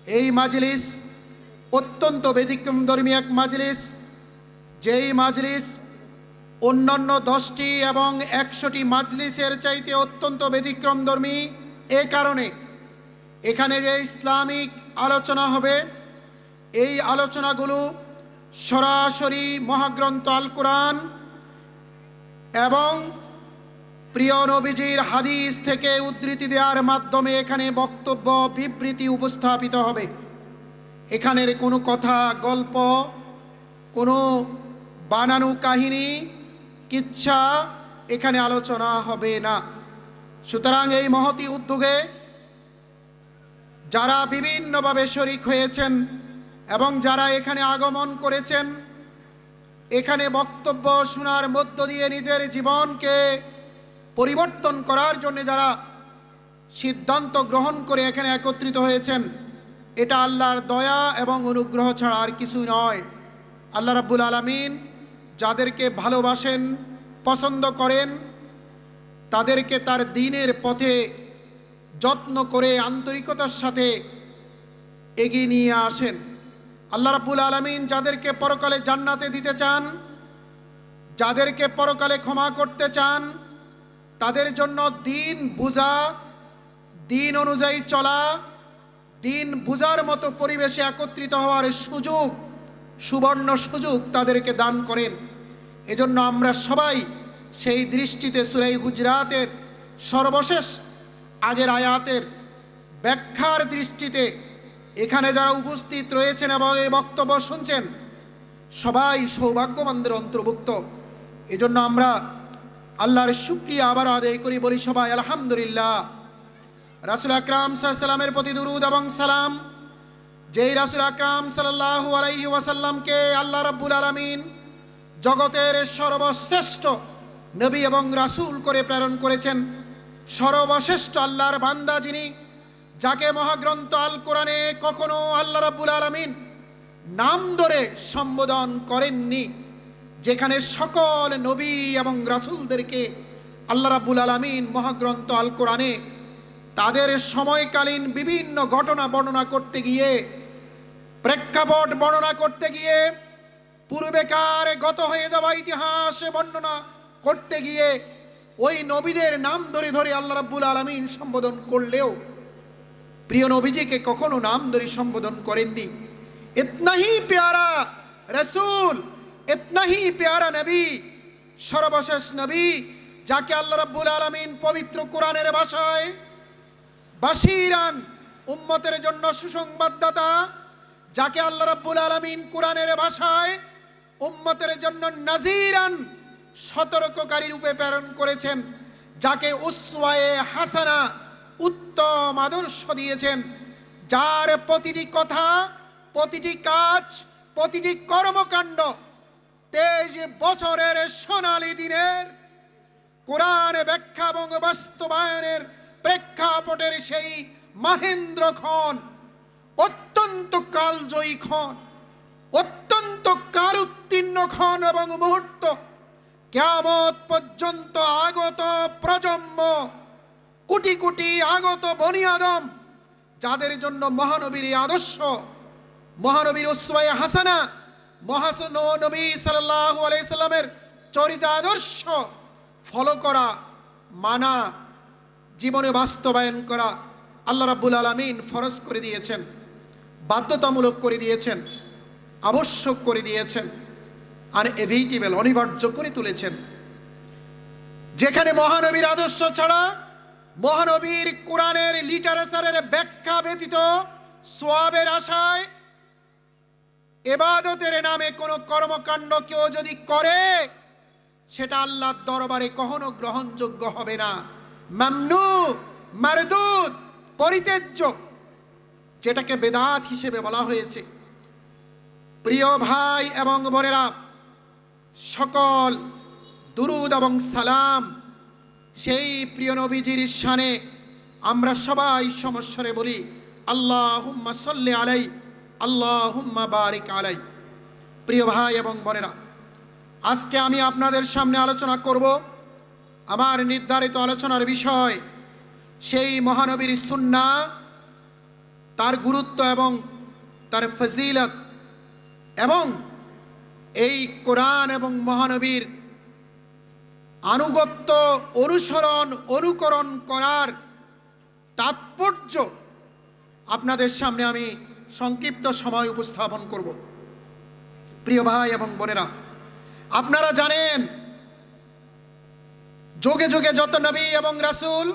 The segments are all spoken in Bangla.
এই মাজলিস অত্যন্ত ব্যতিক্রমধর্মী এক মাজলিস, যেই মাজলিস অন্যান্য 10টি এবং 100টি মাজলিসের চাইতে অত্যন্ত ব্যতিক্রমধর্মী। এ কারণে এখানে যে ইসলামিক আলোচনা হবে, এই আলোচনাগুলো সরাসরি মহাগ্রন্থ আল কোরআন এবং প্রিয় নবীজির হাদিস থেকে উদ্ধৃতি দেওয়ার মাধ্যমে এখানে বক্তব্য বিবৃতি উপস্থাপিত হবে। এখানের কোনো কথা, গল্প, কোনো বানানো কাহিনী, কিচ্ছা এখানে আলোচনা হবে না। সুতরাং এই মহতি উদ্যোগে যারা বিভিন্নভাবে শরিক হয়েছেন এবং যারা এখানে আগমন করেছেন, এখানে বক্তব্য শোনার মধ্য দিয়ে নিজের জীবনকে পরিবর্তন করার জন্য যারা সিদ্ধান্ত গ্রহণ করে এখানে একত্রিত হয়েছেন, এটা আল্লাহর দয়া এবং অনুগ্রহ ছাড়া আর কিছু নয়। আল্লাহ রাব্বুল আলামিন যাদেরকে ভালোবাসেন, পছন্দ করেন, তাদেরকে তার দ্বীনের পথে যত্ন করে আন্তরিকতার সাথে এগিয়ে নিয়ে আসেন। আল্লাহ রাব্বুল আলামিন যাদেরকে পরকালে জান্নাতে দিতে চান, যাদেরকে পরকালে ক্ষমা করতে চান, তাদের জন্য দিন বুঝা, দিন অনুযায়ী চলা, দিন বুঝার মতো পরিবেশে একত্রিত হওয়ার সুযোগ, সুবর্ণ সুযোগ তাদেরকে দান করেন। এজন্য আমরা সবাই সেই দৃষ্টিতে সূরা হুজরাতের সর্বশেষ আগের আয়াতের ব্যাখ্যার দৃষ্টিতে এখানে যারা উপস্থিত রয়েছেন এবং এই বক্তব্য শুনছেন, সবাই সৌভাগ্যবানদের অন্তর্ভুক্ত। এজন্য আমরা আল্লাহর শুকরিয়া আবার আদায় করি, বলি সবাই আলহামদুলিল্লাহ। রাসূল আকরাম সাল্লাল্লাহু আলাইহি ওয়াসাল্লামের প্রতি দুরূদ এবং সালাম, যেই রাসূল আকরাম সাল্লাল্লাহু আলাইহি ওয়াসাল্লামকে আল্লাহ রাব্বুল আলামিন জগতের সর্বশ্রেষ্ঠ নবী এবং রাসূল করে প্রেরণ করেছেন, সর্বশ্রেষ্ঠ আল্লাহর বান্দা যিনি, যাকে মহাগ্রন্থ আল কোরআনে কখনো আল্লাহ রাব্বুল আলামিন নাম ধরে সম্বোধন করেননি, যেখানে সকল নবী এবং রাসূলদেরকে আল্লাহ রাব্বুল আলামিন মহাগ্রন্থ আল কোরআনে তাদের সময়কালীন বিভিন্ন ঘটনা বর্ণনা করতে গিয়ে, প্রেক্ষাপট বর্ণনা করতে গিয়ে, পূর্বেকার গত হয়ে যাওয়া ইতিহাস বর্ণনা করতে গিয়ে ওই নবীদের নাম ধরে ধরে আল্লাহ রাব্বুল আলামিন সম্বোধন করলেও প্রিয় নবীজিকে কখনো নাম ধরে সম্বোধন করেননি। ইতনা হি প্যারা রাসূল, ইতনা হি প্যারা নবী, সর্বশেষ নবী, যাকে আল্লাহ রাব্বুল আলামিন পবিত্র কোরআনের ভাষায় বাশীরান, উম্মতের জন্য সুসংবাদদাতা, যাকে আল্লাহ রাব্বুল আলামিন কোরআনের ভাষায় উম্মতের জন্য নাযীরান, সতর্ককারী রূপে প্রেরণ করেছেন, যাকে উসওয়ায়ে হাসানা, উত্তম আদর্শ দিয়েছেন, যার প্রতিটি কথা, প্রতিটি কাজ, প্রতিটি কর্মকাণ্ড 23 বছরের সোনালী দিনের কোরআন ব্যাখ্যা এবং বাস্তবায়নের প্রেক্ষাপটের সেই মহেন্দ্র ক্ষণ, অত্যন্ত কালজয়ী ক্ষণ, অত্যন্ত কারুত্তীর্ণ ক্ষণ এবং মুহূর্ত, কিয়ামত পর্যন্ত আগত প্রজন্ম, কোটি কোটি আগত বনি আদম, যাদের জন্য মহানবীর আদর্শ, মহানবীর উসওয়ায়ে হাসানা, মহানবী সাল্লাল্লাহু আলাইহি সাল্লামের চরিত্র আদর্শ ফলো করা, মানা, জীবনে বাস্তবায়ন করা আল্লাহ রাব্বুল আলামিন ফরজ করে দিয়েছেন, বাধ্যতামূলক করে দিয়েছেন, আবশ্যক করে দিয়েছেন, আনএভিটেবল, অনিবার্য করে তুলেছেন। যেখানে মহানবীর আদর্শ ছাড়া, মহানবীর কোরআনের লিটারেচারের ব্যাখ্যা ব্যতীত সওয়াবের আশায় ইবাদতের নামে কোনো কর্মকাণ্ড কেউ যদি করে, সেটা আল্লাহর দরবারে কখনো গ্রহণযোগ্য হবে না, মামনু, মারদুদ, পরিত্যাজ্য, যেটাকে বেদাত হিসেবে বলা হয়েছে। প্রিয় ভাই এবং বোনেরা, সকল দুরুদ এবং সালাম সেই প্রিয় নবীজির শানে আমরা সবাই সমস্বরে বলি আল্লাহুম্মা সাল্লি আলাই, আল্লাহুম্মা বারিক আলাই। প্রিয় ভাই এবং বোনেরা, আজকে আমি আপনাদের সামনে আলোচনা করব, আমার নির্ধারিত আলোচনার বিষয় সেই মহানবীর সুন্নাহ তার গুরুত্ব এবং তার ফজিলত এবং এই কোরআন এবং মহানবীর আনুগত্য অনুসরণ অনুকরণ করার তাৎপর্য আপনাদের সামনে আমি সংক্ষিপ্ত সময় উপস্থাপন করব। প্রিয় ভাই এবং বোনেরা, আপনারা জানেন যুগে যুগে যত নবী এবং রাসূল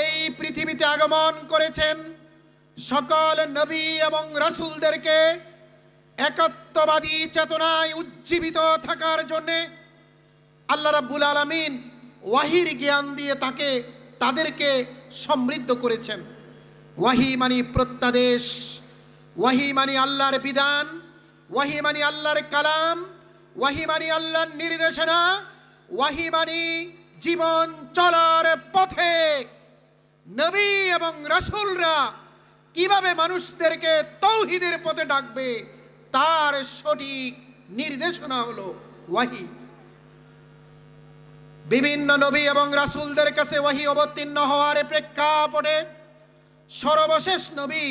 এই পৃথিবীতে আগমন করেছেন, সকল নবী এবং রাসূলদেরকে একত্ববাদী চেতনায় উজ্জীবিত থাকার জন্যে আল্লাহ রাব্বুল আলামিন ওয়াহির জ্ঞান দিয়ে তাদেরকে সমৃদ্ধ করেছেন। ওয়াহি মানে প্রত্যাদেশ, ওয়াহি মানে আল্লাহর বিধান, ওয়াহি মানে আল্লাহর কালাম, ওয়াহি মানে আল্লাহর নির্দেশনা, ওয়াহি মানে জীবন চলার পথে নবী এবং রাসূলরা কিভাবে মানুষদেরকে তাওহীদের পথে ডাকবে তার সঠিক নির্দেশনা হলো ওয়াহি। বিভিন্ন নবী এবং রাসূলদের কাছে ওয়াহি অবতীর্ণ হওয়ার প্রেক্ষাপটে সর্বশেষ নবী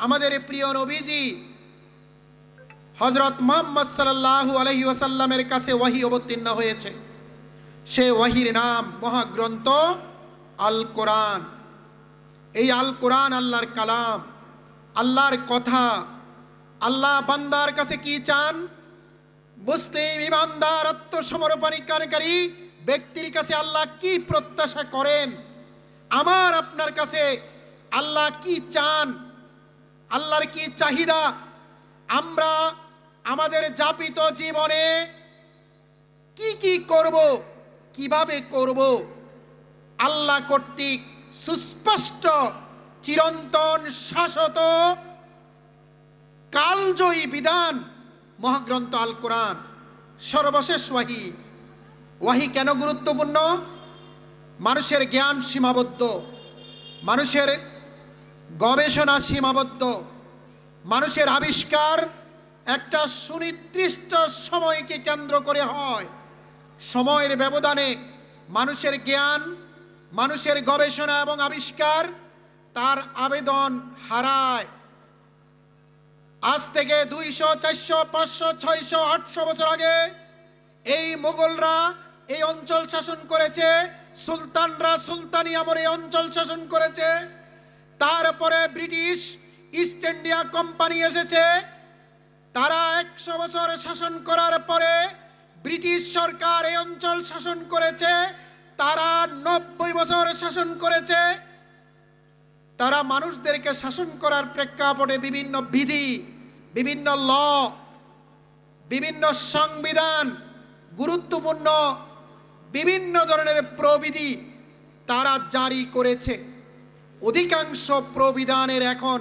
আমাদের প্রিয় নবীজি হযরত মুহাম্মদ সাল্লাল্লাহু আলাইহি ওয়াসাল্লামের কাছে ওয়াহি অবতীর্ণ হয়েছে। সে ওয়াহির নাম মহাগ্রন্থ আল কোরআন। এই আল কোরআন আল্লাহর কালাম, আল্লাহর কথা। আল্লাহ বান্দার কাছে কি চান? মুসলিম ইমানদার আত্মসমর্পণকারী ব্যক্তির কাছে আল্লাহ কি প্রত্যাশা করেন? আমার আপনার কাছে আল্লাহ কি চান? আল্লাহর কি চাহিদা? আমরা আমাদের যাপিত জীবনে কি কি করব, কিভাবে করব, আল্লাহ কর্তৃক সুস্পষ্ট চিরন্তন শাশ্বত কালজয়ী বিধান মহাগ্রন্থ আল কোরআন, সর্বশেষ ওয়াহি। ওয়াহি কেন গুরুত্বপূর্ণ? মানুষের জ্ঞান সীমাবদ্ধ, মানুষের গবেষণা সীমাবদ্ধ, মানুষের আবিষ্কার একটা সুনির্দিষ্ট সময়কে কেন্দ্র করে হয়। সময়ের ব্যবধানে মানুষের জ্ঞান, মানুষের গবেষণা এবং আবিষ্কার তার আবেদন হারায়। আজ থেকে 200, 400, 500, 600, 800 বছর আগে এই মুঘলরা এই অঞ্চল শাসন করেছে, সুলতানরা সুলতানি আমলে এই অঞ্চল শাসন করেছে। তারপরে ব্রিটিশ ইস্ট ইন্ডিয়া কোম্পানি এসেছে, তারা 100 বছর শাসন করার পরে ব্রিটিশ সরকার এই অঞ্চল শাসন করেছে, তারা 90 বছর শাসন করেছে। তারা মানুষদেরকে শাসন করার প্রেক্ষাপটে বিভিন্ন বিধি, বিভিন্ন ল, বিভিন্ন সংবিধান, গুরুত্বপূর্ণ বিভিন্ন ধরনের প্রবিধি তারা জারি করেছে। অধিকাংশ প্রবিধানের এখন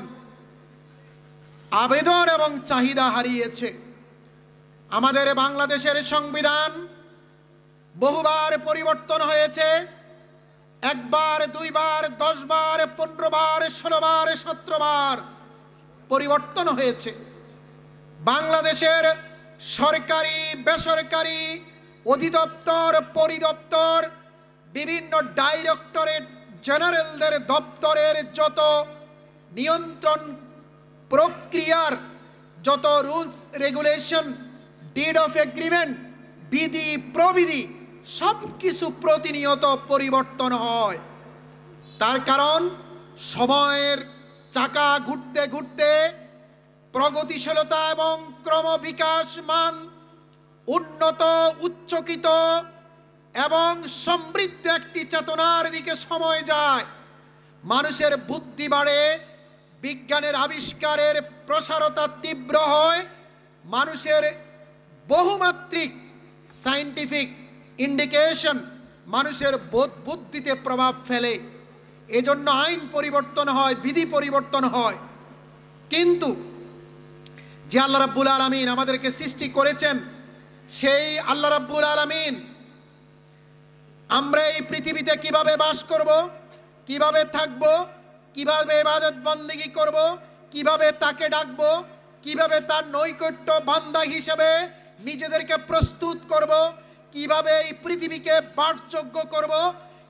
আবেদন এবং চাহিদা হারিয়েছে। আমাদের বাংলাদেশের সংবিধান বহুবার পরিবর্তন হয়েছে, 1 বার, 2 বার, 10 বার, 15 বার, 16 বার, 17 বার পরিবর্তন হয়েছে। বাংলাদেশের সরকারি বেসরকারি অধিদপ্তর পরিদপ্তর, বিভিন্ন ডাইরেক্টরেট জেনারেলদের দপ্তরের যত নিয়ন্ত্রণ প্রক্রিয়ার যত rules regulation, did of agreement, বিধি প্রবিধি সব কিছু প্রতিনিয়ত পরিবর্তন হয়। তার কারণ সময়ের চাকা ঘুরতে ঘুরতে প্রগতিশীলতা এবং ক্রমবিকাশমান উন্নত, উচ্চকিত এবং সমৃদ্ধ একটি চেতনার দিকে সময় যায়। মানুষের বুদ্ধি বাড়ে, বিজ্ঞানের আবিষ্কারের প্রসারতা তীব্র হয়, মানুষের বহুমাত্রিক সায়েন্টিফিক ইন্ডিকেশন মানুষের বোধ বুদ্ধিতে প্রভাব ফেলে। এজন্য আইন পরিবর্তন হয়, বিধি পরিবর্তন হয়। কিন্তু যে আল্লাহ রাব্বুল আলামিন আমাদেরকে সৃষ্টি করেছেন, সেই আল্লাহ রাব্বুল আলামিন আমরা এই পৃথিবীতে কিভাবে বাস করব, কিভাবে থাকব, কিভাবে ইবাদত বন্দেগী করব, কিভাবে তাকে ডাকব, কিভাবে তার নৈকট্য বান্দা হিসেবে নিজেদেরকে প্রস্তুত করব, কিভাবে এই পৃথিবীকে বাসযোগ্য করব,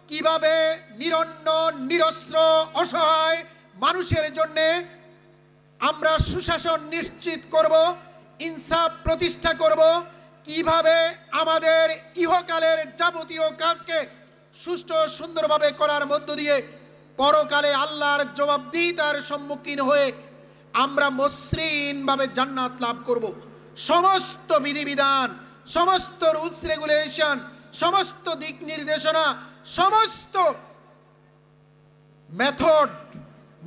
কিভাবে নিরন্ন নিরস্ত্র অসহায় মানুষের জন্য আমরা সুশাসন নিশ্চিত করব, ইনসাফ প্রতিষ্ঠা করব, কিভাবে আমাদের ইহকালের যাবতীয় কাজকে সুষ্ঠু সুন্দরভাবে করার মধ্য দিয়ে পরকালে আল্লাহর জবাবদিহিতার সম্মুখীন হয়ে আমরা মসৃণভাবে জান্নাত লাভ করব। সমস্ত বিধিবিধান, সমস্ত রুলস রেগুলেশন, সমস্ত দিক নির্দেশনা, সমস্ত মেথড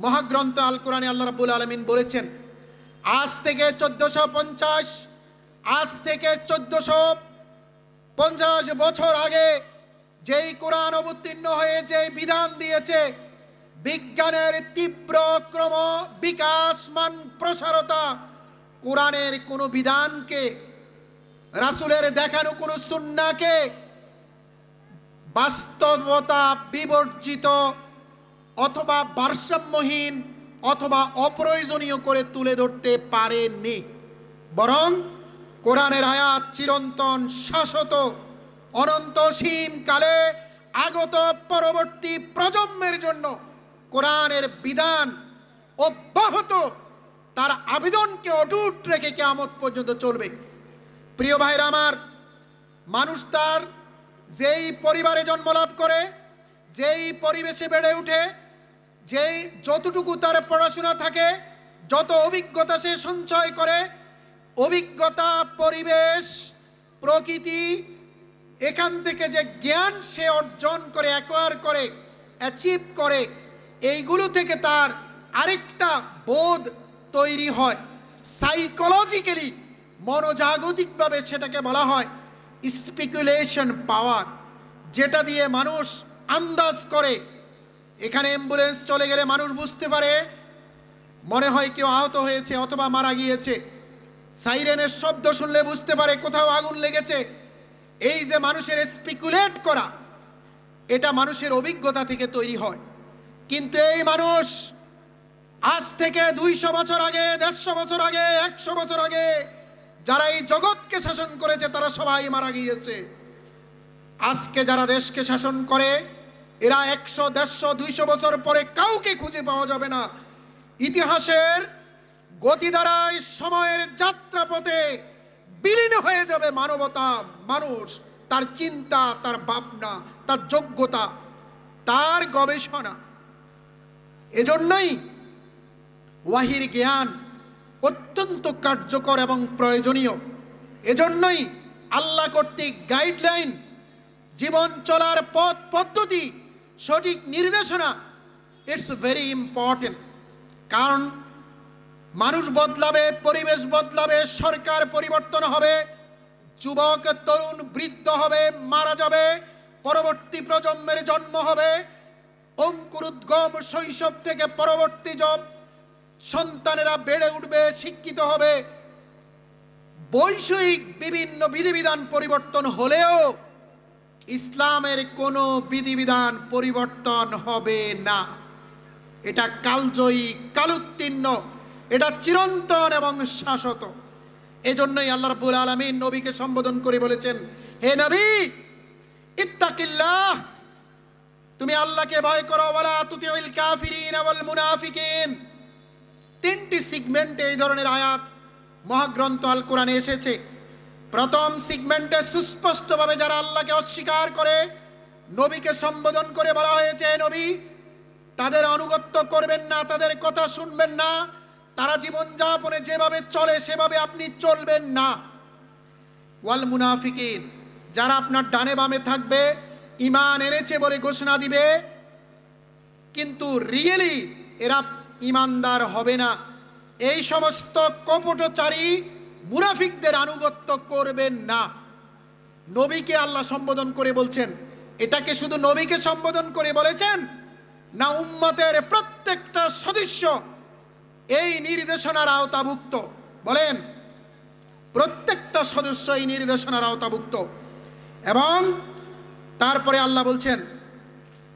মহাগ্রন্থ আল কোরআনে আল্লাহ রাব্বুল আলামিন বলেছেন। আজ থেকে 1450 বছর আগে যেই কোরআন অবতীর্ণ হয়ে যে বিধান দিয়েছে, বিজ্ঞানের তীব্র ক্রম বিকাশমান প্রসারতা কোরআনের কোনো বিধানকে, রাসূলের দেখানো কোনো সুন্নাহকে বাস্তবতা বিবর্জিত অথবা ভারসাম্যহীন অথবা অপ্রয়োজনীয় করে তুলে ধরতে পারেননি। বরং কোরআনের আয়াত চিরন্তন, শাশ্বত, অনন্তসীম কালে আগত পরবর্তী প্রজন্মের জন্য কোরআনের বিধান অব্যাহত, তার আবেদনকে অটুট রেখে কিয়ামত পর্যন্ত চলবে। প্রিয় ভাইরা আমার, মানুষ তার যেই পরিবারে জন্মলাভ করে, যেই পরিবেশে বেড়ে ওঠে, যেই যতটুকু তার পড়াশোনা থাকে, যত অভিজ্ঞতা সে সঞ্চয় করে, অভিজ্ঞতা, পরিবেশ, প্রকৃতি, এখান থেকে যে জ্ঞান সে অর্জন করে, অ্যাকোয়ার করে, অ্যাচিভ করে, এইগুলো থেকে তার আরেকটা বোধ তৈরি হয়। সাইকোলজিক্যালি, মনোজাগতিকভাবে সেটাকে বলা হয় স্পেকুলেশন পাওয়ার, যেটা দিয়ে মানুষ আন্দাজ করে। এখানে অ্যাম্বুলেন্স চলে গেলে মানুষ বুঝতে পারে, মনে হয় কেউ আহত হয়েছে অথবা মারা গিয়েছে। সাইরেনের শব্দ শুনলে বুঝতে পারে কোথাও আগুন লেগেছে। এই যে মানুষের স্পেকুলেট করা, এটা মানুষের অভিজ্ঞতা থেকে তৈরি হয়। কিন্তু এই মানুষ আজ থেকে 200 বছর আগে, 150 বছর আগে, 100 বছর আগে যারা এই জগৎকে শাসন করেছে তারা সবাই মারা গিয়েছে। আজকে যারা দেশকে শাসন করে, এরা 100, 150, 200 বছর পরে কাউকে খুঁজে পাওয়া যাবে না। ইতিহাসের গতি দ্বারাই সময়ের যাত্রাপথে বিলীন হয়ে যাবে মানবতা, মানুষ, তার চিন্তা, তার ভাবনা, তার যোগ্যতা, তার গবেষণা। এজন্যই ওয়াহির জ্ঞান অত্যন্ত কার্যকর এবং প্রয়োজনীয়। এজন্যই আল্লাহ কর্তৃক গাইডলাইন, জীবন চলার পথ পদ্ধতি, সঠিক নির্দেশনা, ইটস ভেরি ইম্পর্টেন্ট। কারণ মানুষ বদলাবে, পরিবেশ বদলাবে, সরকার পরিবর্তন হবে, যুবক, তরুণ, বৃদ্ধ হবে, মারা যাবে, পরবর্তী প্রজন্মের জন্ম হবে, অঙ্কুরোদ্গম শৈশব থেকে পরবর্তী সন্তানেরা বেড়ে উঠবে, শিক্ষিত হবে। বৈষয়িক বিভিন্ন বিধিবিধান পরিবর্তন হলেও ইসলামের কোনো বিধিবিধান পরিবর্তন হবে না। এটা কালজয়ী, কালোত্তীর্ণ, এটা চিরন্তন এবং শাশ্বত। এজন্যই আল্লাহ রাব্বুল আলামিন নবীকে সম্বোধন করে বলেছেন, হে নবী, ইত্তাকিল্লাহ, তুমি আল্লাহকে ভয় করো, ওয়ালা তুতিউল কাফিরিন ওয়াল মুনাফিকিন। 3টি সেগমেন্টে এই ধরনের আয়াত মহাগ্রন্থ আল কোরআনে এসেছে। প্রথম সেগমেন্টে সুস্পষ্টভাবে যারা আল্লাহকে অস্বীকার করে, নবীকে সম্বোধন করে বলা হয়েছে, নবী, তাদের আনুগত্য করবেন না, তাদের কথা শুনবেন না, তারা জীবনযাপনে যেভাবে চলে সেভাবে আপনি চলবেন না। ওয়াল মুনাফিকিন, যারা আপনার ডানে বামে থাকবে, ঈমান এনেছে বলে ঘোষণা দিবে, কিন্তু রিয়েলি এরা ঈমানদার হবে না, এই সমস্ত কপটচারী মুনাফিকদের আনুগত্য করবেন না। নবীকে আল্লাহ সম্বোধন করে বলছেন। এটাকে শুধু নবীকে সম্বোধন করে বলেছেন না, উম্মতের প্রত্যেকটা সদস্য এই নির্দেশনার আওতাভুক্ত? বলেন, প্রত্যেকটা সদস্য এই নির্দেশনার আওতাভুক্ত। এবং তারপরে আল্লাহ বলছেন,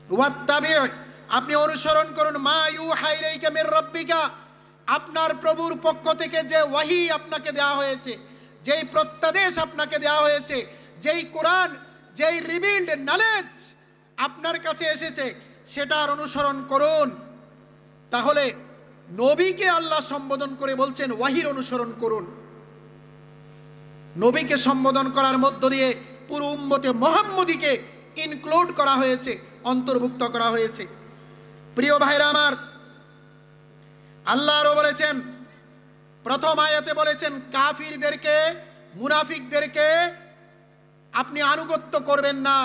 ওয়াত্তাবি', আপনি অনুসরণ করুন, মা ইউহা ইলাইকা মির রাব্বিকা, আপনার প্রভুর পক্ষ থেকে যে ওয়াহি আপনাকে দেওয়া হয়েছে, যেই প্রত্যাদেশ আপনাকে দেওয়া হয়েছে, যেই কোরআন, যেই রিভিলড নলেজ আপনার কাছে এসেছে, সেটার অনুসরণ করুন। তাহলে নবীকে আল্লাহ সম্বোধন করে বলছেন ওয়াহির অনুসরণ করুন। নবীকে সম্বোধন করার মধ্য দিয়ে পুরো উম্মতে মুহাম্মদীকে ইনক্লুড করা হয়েছে, অন্তর্ভুক্ত করা হয়েছে। প্রিয় ভাইরা আমার, আল্লাহ আরো বলেছেন, প্রথম আয়াতে বলেছেন কাফিরদেরকে, মুনাফিকদেরকে আপনি আনুগত্য করবেন না,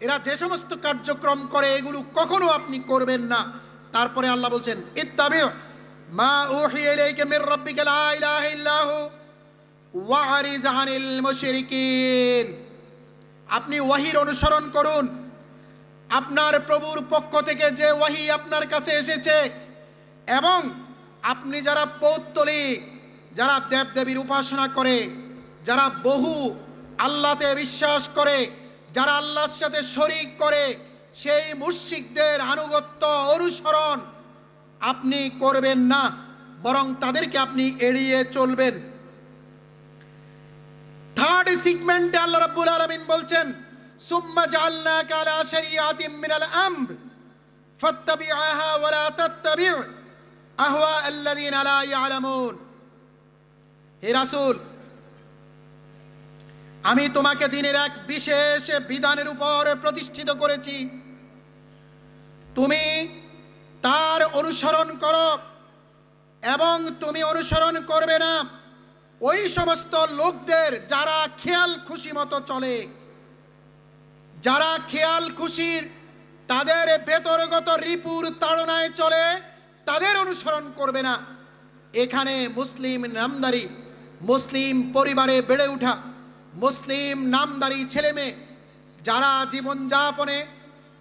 এরা যে সমস্ত কার্যক্রম করে এগুলো কখনো আপনি করবেন না। তারপরে আল্লাহ বলছেন ইত্তাবিউ মা উহিয়া ইলাইকা মির রাব্বিকা লা ইলাহা ইল্লাহু ওয়ারিজ আনিল মুশরিকিন। আপনি ওয়াহির অনুসরণ করুন, আপনার প্রভুর পক্ষ থেকে যে ওয়াহি আপনার কাছে এসেছে, এবং আপনি যারা পৌত্তলিক, যারা দেবদেবীর উপাসনা করে, যারা বহু আল্লাহতে বিশ্বাস করে, যারা আল্লাহর সাথে শরীক করে, সেই মুশরিকদের আনুগত্য অনুসরণ আপনি করবেন না, বরং তাদেরকে আপনি এড়িয়ে চলবেন। থার্ড সেগমেন্টে আল্লাহ রাব্বুল আলামিন বলছেন সুম্মা জাআলনাকা আলা শারিআতিন মিনাল আমর ফাত্তাবি'হা ওয়া লা তাত্তাবি' আহওয়া আল্লাযিনা লা ইয়ালামুন। হে রাসূল, আমি তোমাকে দিনের এক বিশেষ বিধানের উপর প্রতিষ্ঠিত করেছি, তুমি তার অনুসরণ করো এবং তুমি অনুসরণ করবে না ওই সমস্ত লোকদের যারা খেয়াল খুশি মতো চলে, যারা খেয়াল খুশির তাদের ভেতরগত রিপুর তাড়নায় চলে, তাদের অনুসরণ করবে না। এখানে মুসলিম নামদারি, মুসলিম পরিবারে বেড়ে ওঠা মুসলিম নামদারি ছেলে মেয়ে যারা জীবনযাপনে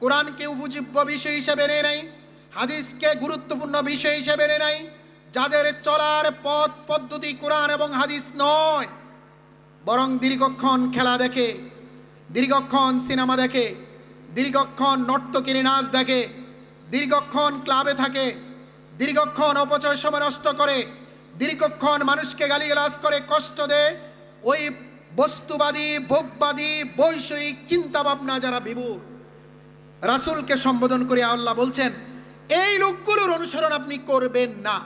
কোরআনকে উপজীব্য বিষয় হিসেবে নেয় নাই, হাদিসকে গুরুত্বপূর্ণ বিষয় হিসেবে নেয় নাই, যাদের চলার পথ পদ্ধতি কোরআন এবং হাদিস নয়, বরং দীর্ঘক্ষণ খেলা দেখে, দীর্ঘক্ষণ সিনেমা দেখে, দীর্ঘক্ষণ নর্তকীর নাচ দেখে, দীর্ঘক্ষণ ক্লাবে থাকে, দীর্ঘক্ষণ অপচয় সময় নষ্ট করে, দীর্ঘক্ষণ মানুষকে গালিগালাজ করে, কষ্ট দেয়, ওই বস্তুবাদী, ভোগবাদী, বৈষয়িক চিন্তা ভাবনা যারা বিভোর, রাসূলকে সম্বোধন করে আল্লাহ বলছেন এই লোকগুলোর অনুসরণ আপনি করবেন না।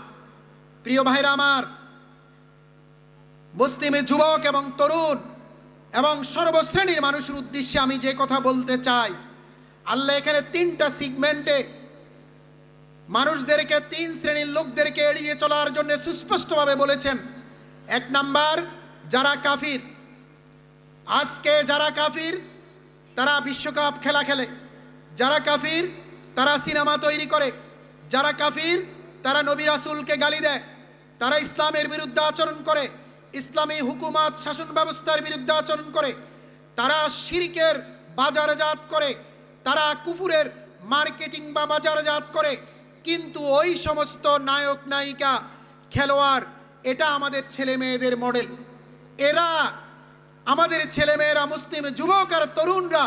প্রিয় ভাইরা আমার, মুসলিমের যুবক এবং তরুণ এবং সর্বশ্রেণীর মানুষের উদ্দেশ্যে আমি যে কথা বলতে চাই, আল্লাহ এখানে তিনটা সেগমেন্টে মানুষদেরকে, তিন শ্রেণীর লোকদেরকে এড়িয়ে চলার জন্য সুস্পষ্টভাবে বলেছেন। এক নাম্বার, যারা কাফির। আজকে যারা কাফির তারা বিশ্বকাপ খেলা খেলে, যারা কাফির তারা সিনেমা তৈরি করে, যারা কাফির তারা নবী রাসূলকে গালি দেয়, তারা ইসলামের বিরুদ্ধে আচরণ করে, ইসলামী হুকুমত শাসন ব্যবস্থার বিরুদ্ধে আচরণ করে, তারা শিরকের বাজারজাত করে, তারা কুফুরের মার্কেটিং বা বাজারজাত করে। কিন্তু ওই সমস্ত নায়ক নায়িকা, খেলোয়াড়, এটা আমাদের ছেলে মেয়েদের মডেল, এরা আমাদের ছেলেমেয়েরা, মুসলিম যুবক আর তরুণরা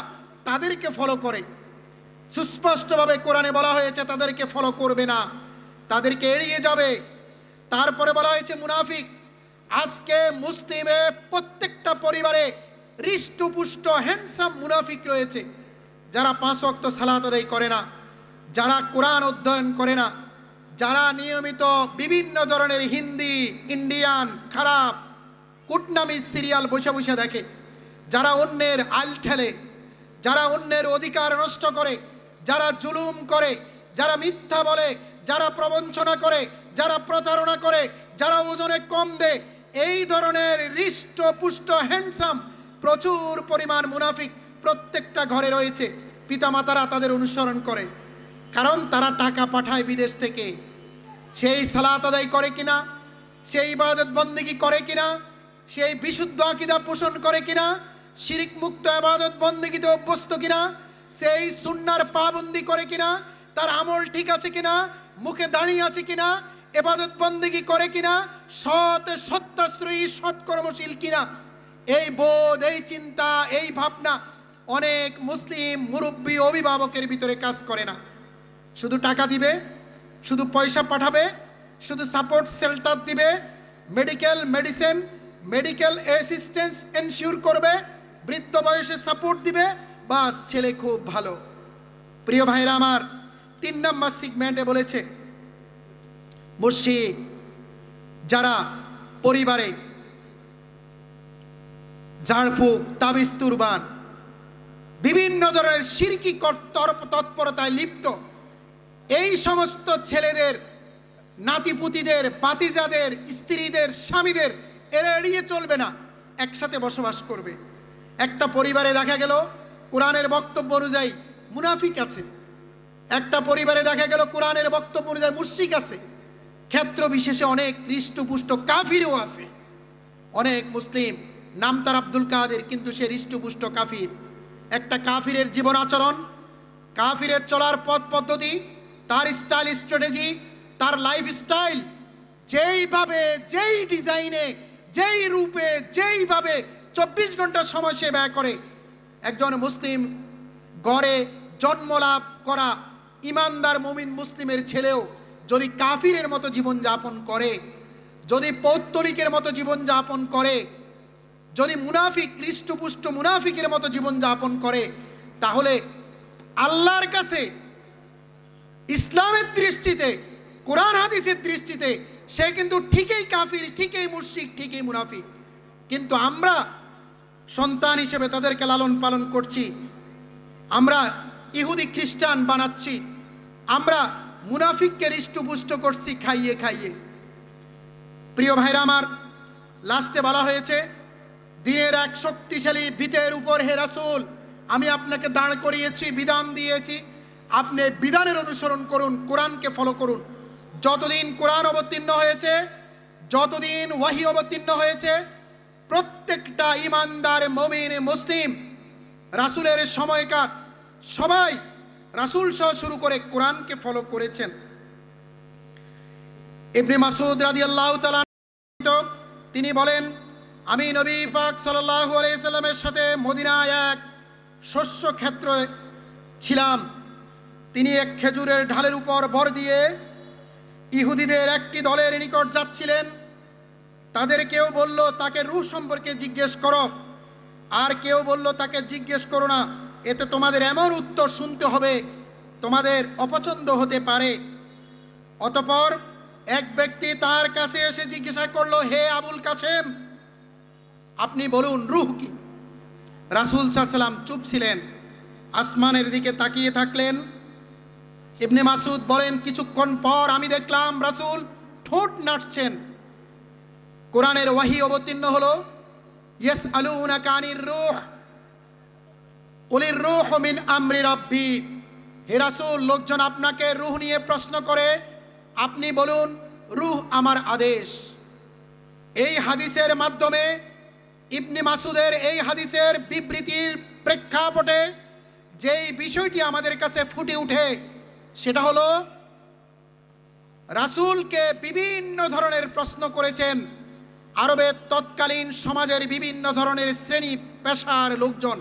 তাদেরকে ফলো করে। সুস্পষ্টভাবে কোরআনে বলা হয়েছে তাদেরকে ফলো করবে না, তাদেরকে এড়িয়ে যাবে। তারপরে বলা হয়েছে মুনাফিক। আজকে মুসলিমে প্রত্যেকটা পরিবারে হৃষ্টপুষ্ট হ্যান্ডসাম মুনাফিক রয়েছে, যারা 5 ওয়াক্ত সালাত আদায় করে না, যারা কোরআন অধ্যয়ন করে না, যারা নিয়মিত বিভিন্ন ধরনের হিন্দি, ইন্ডিয়ান খারাপ কুটনামি সিরিয়াল বসে বসে দেখে, যারা অন্যের আল ঠেলে, যারা অন্যের অধিকার নষ্ট করে, যারা জুলুম করে, যারা মিথ্যা বলে, যারা প্রবঞ্চনা করে, যারা প্রতারণা করে, যারা ওজনে কম দেয়, এই ধরনের হৃষ্টপুষ্ট হ্যান্ডসাম প্রচুর পরিমাণ মুনাফিক প্রত্যেকটা ঘরে রয়েছে। পিতামাতারা তাদের অনুসরণ করে, কারণ তারা টাকা পাঠায় বিদেশ থেকে। সেই সালাত আদায় করে কিনা, সেই ইবাদত বন্দেগী করে কিনা, সেই বিশুদ্ধ আকীদা পোষণ করে কিনা, শিরিক মুক্ত ইবাদত বন্দেগীতে অভ্যস্ত কিনা, সেই সুন্নাহর পাবন্দি করে কিনা, তার আমল ঠিক আছে কিনা, মুখে দাঁড়িয়ে আছে কিনা, ইবাদত বন্দেগী করে কিনা, সত্যাশ্রয়ী সৎকর্মশীল কিনা, এই বোধ, এই চিন্তা, এই ভাবনা অনেক মুসলিম মুরব্বী অভিভাবকের ভিতরে কাজ করে না। শুধু টাকা দিবে, শুধু পয়সা পাঠাবে, শুধু সাপোর্ট শেল্টার দিবে, মেডিকেল অ্যাসিস্ট্যান্স এনশিওর করবে, বৃদ্ধ বয়সে সাপোর্ট দিবে, বাস ছেলে খুব ভালো। প্রিয় ভাইরা আমার, 3 নম্বর সেগমেন্টে বলেছে মুশরিক যারা পরিবারে ঝাড়ফুঁক, তাবিজ, তুরবান, বিভিন্ন ধরনের শিরকি তৎপরতায় লিপ্ত, এই সমস্ত ছেলেদের, নাতিপুতিদের, ভাতিজাদের, স্ত্রীদের, স্বামীদের এরা এড়িয়ে চলবে না, একসাথে বসবাস করবে। একটা পরিবারে দেখা গেল কোরআনের বক্তব্য অনুযায়ী মুনাফিক আছে, একটা পরিবারে দেখা গেল কোরআনের বক্তব্য অনুযায়ী মুশরিক আছে, ক্ষেত্র বিশেষে অনেক হৃষ্টপুষ্ট কাফিরও আছে। অনেক মুসলিম নাম তার আব্দুল কাদের, কিন্তু সে হৃষ্টপুষ্ট কাফির। একটা কাফিরের জীবন আচরণ, কাফিরের চলার পথ পদ্ধতি, তার স্টাইল, স্ট্র্যাটেজি, তার লাইফ স্টাইল, যেইভাবে, যেই ডিজাইনে, যেই রূপে, যেইভাবে 24 ঘন্টা সময় সে ব্যয় করে, একজন মুসলিম গড়ে জন্মলাভ করা ইমানদার মুমিন মুসলিমের ছেলেও যদি কাফিরের মতো জীবন যাপন করে, যদি পৌত্তলিকের মতো জীবন যাপন করে, যদি মুনাফিক, হৃষ্টপুষ্ট মুনাফিকের মতো জীবন যাপন করে, তাহলে আল্লাহর কাছে, ইসলামের দৃষ্টিতে, কোরআন হাদিসের দৃষ্টিতে সে কিন্তু ঠিকই কাফির, ঠিকই মুশরিক, ঠিকই মুনাফিক। কিন্তু আমরা সন্তান হিসেবে তাদেরকে লালন পালন করছি, আমরা ইহুদি খ্রিস্টান বানাচ্ছি, আমরা মুনাফিককে হৃষ্টপুষ্ট করছি খাইয়ে খাইয়ে। প্রিয় ভাইরা আমার, লাস্টে বলা হয়েছে দিনের এক শক্তিশালী বিতের উপর হে রাসূল আমি আপনাকে দাঁড় করিয়েছি, বিধান দিয়েছি, আপনি বিধানের অনুসরণ করুন, কোরআনকে ফলো করুন। যতদিন কোরআন অবতীর্ণ হয়েছে, যতদিন ওয়াহি অবতীর্ণ হয়েছে, প্রত্যেকটা ইমানদার মুমিন মুসলিম রাসূলের সময়কার সবাই রাসূল সহ শুরু করে কোরআনকে ফলো করেছেন। ইবনে মাসউদ রাদিয়াল্লাহু তাআলা তিনি বলেন, আমি নবী পাক সাল্লাল্লাহু আলাইহি সাল্লামের সাথে মদিনায় এক শস্য ক্ষেত্রে ছিলাম। তিনি এক খেজুরের ঢালের উপর ভর দিয়ে ইহুদিদের একটি দলের নিকট যাচ্ছিলেন। তাদের কেউ বলল তাকে রূহ সম্পর্কে জিজ্ঞেস করো, আর কেউ বলল তাকে জিজ্ঞেস করো না, এতে তোমাদের এমন উত্তর শুনতে হবে তোমাদের অপছন্দ হতে পারে। অতঃপর এক ব্যক্তি তার কাছে এসে জিজ্ঞাসা করলো, হে আবুল কাসেম, আপনি বলুন রূহ কি? রাসূল সাল্লাল্লাহু আলাইহি সাল্লাম চুপ ছিলেন, আসমানের দিকে তাকিয়ে থাকলেন। ইবনে মাসউদ বলেন, কিছুক্ষণ পর আমি দেখলাম রাসূল ঠোঁট নাড়ছেন। কোরআনের ওয়াহি অবতীর্ণ হলো, ইয়াসআলুনাকা আনির রূহ কুলির রূহু মিন আমরি রাব্বি। হে রাসূল, লোকজন আপনাকে রূহ নিয়ে প্রশ্ন করে, আপনি বলুন রূহ আমার আদেশ। এই হাদিসের মাধ্যমে, ইবনে মাসউদের এই হাদিসের বিবৃতির প্রেক্ষাপটে যেই বিষয়টি আমাদের কাছে ফুটে ওঠে সেটা হলো, রাসূলকে বিভিন্ন ধরনের প্রশ্ন করেছেন আরবের তৎকালীন সমাজের বিভিন্ন ধরনের শ্রেণী পেশার লোকজন।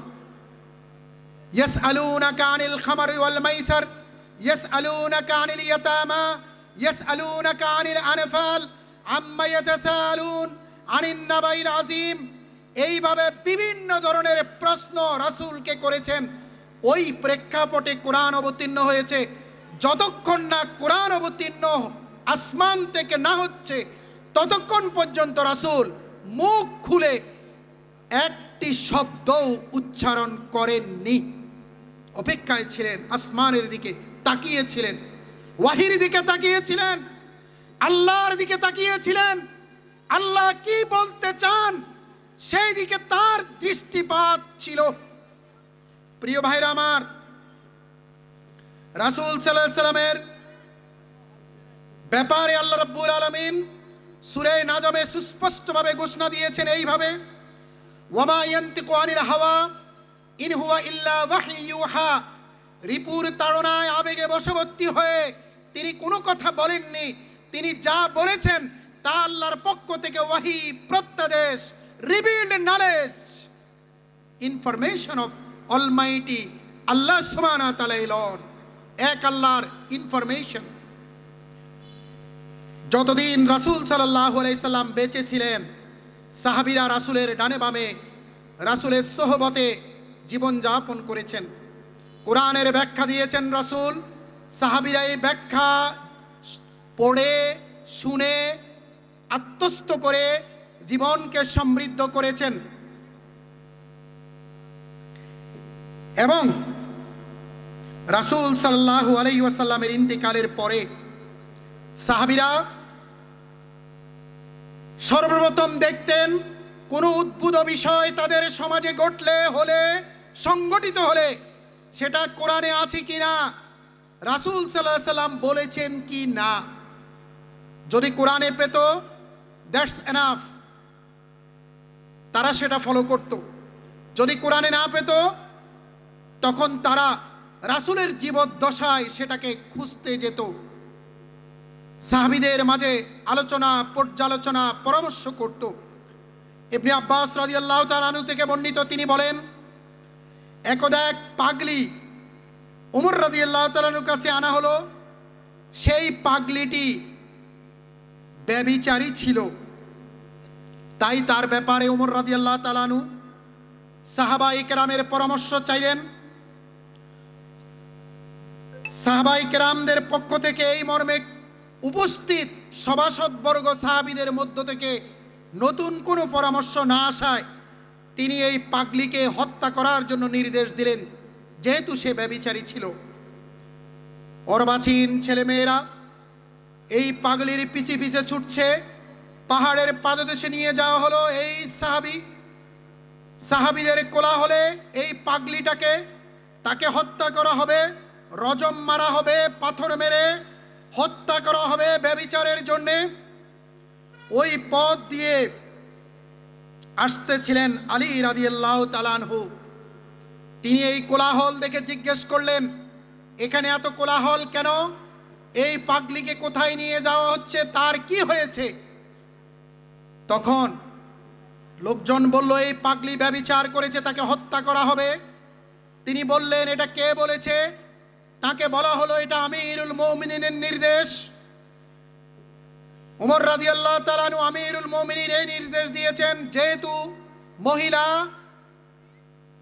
ইয়াসআলুনাকা আনিল খামারি ওয়াল মাইসার, ইয়াসআলুনাকা আনিল ইয়াতামা, ইয়াসআলুনাকা আনিল আনফাল, আম্মা ইয়াতাসাআলুন আনিন নাবাইল আযীম। এইভাবে বিভিন্ন ধরনের প্রশ্ন রাসূলকে করেছেন। ওই প্রেক্ষাপটে কোরআন অবতীর্ণ হয়েছে। যতক্ষণ না কোরআন অবতীর্ণ আসমান থেকে না হচ্ছে, ততক্ষণ পর্যন্ত রাসূল মুখ খুলে একটি শব্দও উচ্চারণ করেননি। অপেক্ষায় ছিলেন, আসমানের দিকে তাকিয়েছিলেন, ওয়াহির দিকে তাকিয়েছিলেন, আল্লাহর দিকে তাকিয়েছিলেন। আল্লাহ কি বলতে চান সেই দিকে তার দৃষ্টিপাত ছিল। প্রিয় ভাইরা আমার, রাসূল সাল্লাল্লাহু আলাইহি সাল্লামের ব্যাপারে আল্লাহ রাব্বুল আলামিন সূরা নাজমে সুস্পষ্টভাবে ঘোষণা দিয়েছেন এইভাবে, ওয়ামা ইয়ান্তিকু আনিল হাওয়া ইন হুয়া ইল্লা ওয়াহয়ু ইউহা। রিপুর তাড়নায় আবেগে বশবর্তী হয়ে তিনি কোনো কথা বলেননি। তিনি যা বলেছেন তা আল্লাহর পক্ষ থেকে ওয়াহি, প্রত্যাদেশ, revealed knowledge, information of Almighty Allah সুবহানাহু ওয়া তাআলা এলন, এক আল্লাহর ইনফরমেশন। যতদিন রাসূল সাল্লাল্লাহু আলাইহি সাল্লাম বেঁচে ছিলেন, সাহাবীরা রাসূলের ডানে বামে, রাসূলের সোহবতে জীবন যাপন করেছেন। কোরআনের ব্যাখ্যা দিয়েছেন রাসূল। সাহাবীরা এই ব্যাখ্যা পড়ে শুনে আত্মস্থ করে জীবনকে সমৃদ্ধ করেছেন। এবং রাসূল সাল্লাল্লাহু আলাইহি ওয়াসাল্লামের ইন্তেকালের পরে সাহাবীরা সর্বপ্রথম দেখতেন কোনো উদ্ভুত বিষয় তাদের সমাজে ঘটলে হলে সংগঠিত হলে সেটা কোরআনে আছে কিনা, রাসূল সাল্লাল্লাহু আলাইহি ওয়াসাল্লাম বলেছেন কি না। যদি কোরআনে পেত, দ্যাটস এনাফ, তারা সেটা ফলো করত। যদি কোরআনে না পেত, তখন তারা রাসূলের জীবদ্দশায় সেটাকে খুঁজতে যেত। সাহাবীদের মাঝে আলোচনা, পর্যালোচনা, পরামর্শ করত। ইবনে আব্বাস রাদিয়াল্লাহু তাআলা আনহু থেকে বর্ণিত, তিনি বলেন, একদা এক পাগলি ওমর রাদিয়াল্লাহু তাআলা আনহুর কাছে আনা হলো। সেই পাগলিটি ব্যভিচারী ছিল। তাই তার ব্যাপারে ওমর রাদিয়াল্লাহু তাআলা আনহু সাহাবায়ে কেরামের পরামর্শ চাইলেন। সাহাবায়ে কেরামদের পক্ষ থেকে এই মর্মে উপস্থিত সভাসদবর্গ সাহাবীদের মধ্য থেকে নতুন কোনো পরামর্শ না আসায় তিনি এই পাগলিকে হত্যা করার জন্য নির্দেশ দিলেন, যেহেতু সে ব্যভিচারী ছিল। অর্বাচীন ছেলেমেয়েরা এই পাগলির পিছে পিছে ছুটছে। পাহাড়ের পাদদেশে নিয়ে যাওয়া হলো এই সাহাবীদের কোলাহলে এই পাগলিটাকে, তাকে হত্যা করা হবে, রজম মারা হবে, পাথর মেরে হত্যা করা হবে ব্যভিচারের জন্যে। ওই পথ দিয়ে আসতেছিলেন আলী রাদিয়াল্লাহু তাআলা আনহু। তিনি এই কোলাহল দেখে জিজ্ঞেস করলেন, এখানে এত কোলাহল কেন? এই পাগলিকে কোথায় নিয়ে যাওয়া হচ্ছে? তার কি হয়েছে? তখন লোকজন বলল, এই পাগলি ব্যভিচার করেছে, তাকে হত্যা করা হবে। তিনি বললেন, এটা কে বলেছে? তাকে বলা হলো, এটা আমিরুল মুমিনিনের নির্দেশ। ওমর রাদিয়াল্লাহু তাআলা আনহু আমিরুল মুমিনিন এই নির্দেশ দিয়েছেন, যেহেতু মহিলা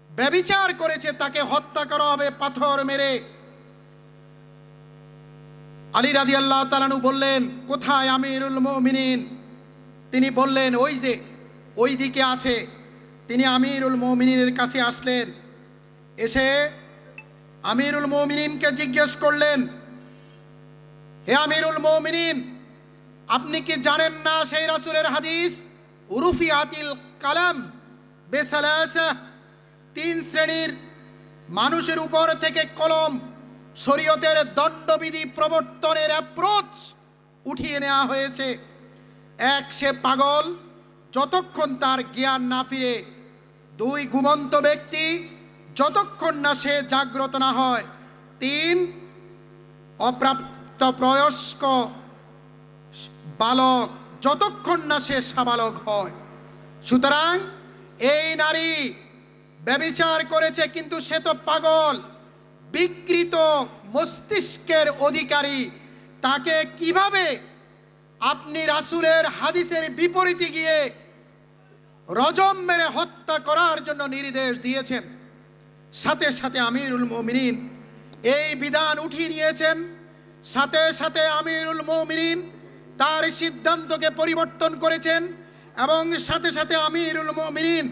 ব্যভিচার করেছে তাকে হত্যা করা হবে পাথর মেরে। আলী রাদিয়াল্লাহু তাআলা আনহু বললেন, কোথায় আমিরুল মুমিনিন? তিনি বললেন, ওই যে ওই দিকে আছে। তিনি আমিরুল মুমিনিনের কাছে আসলেন। এসে আমিরুল মুমিনিনকে জিজ্ঞেস করলেন, হে আমিরুল মুমিনিন, আপনি কি জানেন না সেই রাসূলের হাদিস, রুফিআতিল কালাম বিসালাসা, তিন শ্রেণীর মানুষের উপর থেকে কলম, শরীয়তের দণ্ডবিধি প্রবর্তনের অ্যাপ্রোচ উঠিয়ে নেওয়া হয়েছে। এক, সে পাগল যতক্ষণ তার জ্ঞান না ফিরে। দুই, ঘুমন্ত ব্যক্তি যতক্ষণ না সে জাগ্রত না হয়। তিন, অপ্রাপ্তবয়স্ক বালক যতক্ষণ না সে সাবালক হয়। সুতরাং এই নারী ব্যভিচার করেছে, কিন্তু সে তো পাগল, বিকৃত মস্তিষ্কের অধিকারী। তাকে কিভাবে আপনি রাসূলের হাদিসের বিপরীতে গিয়ে রজম মেরে হত্যা করার জন্য নির্দেশ দিয়েছেন? সাথে সাথে আমিরুল মুমিনিন এই বিধান উঠিয়ে নিয়েছেন। সাথে সাথে আমিরুল মুমিনিন তার সিদ্ধান্তকে পরিবর্তন করেছেন এবং সাথে সাথে আমিরুল মুমিনিন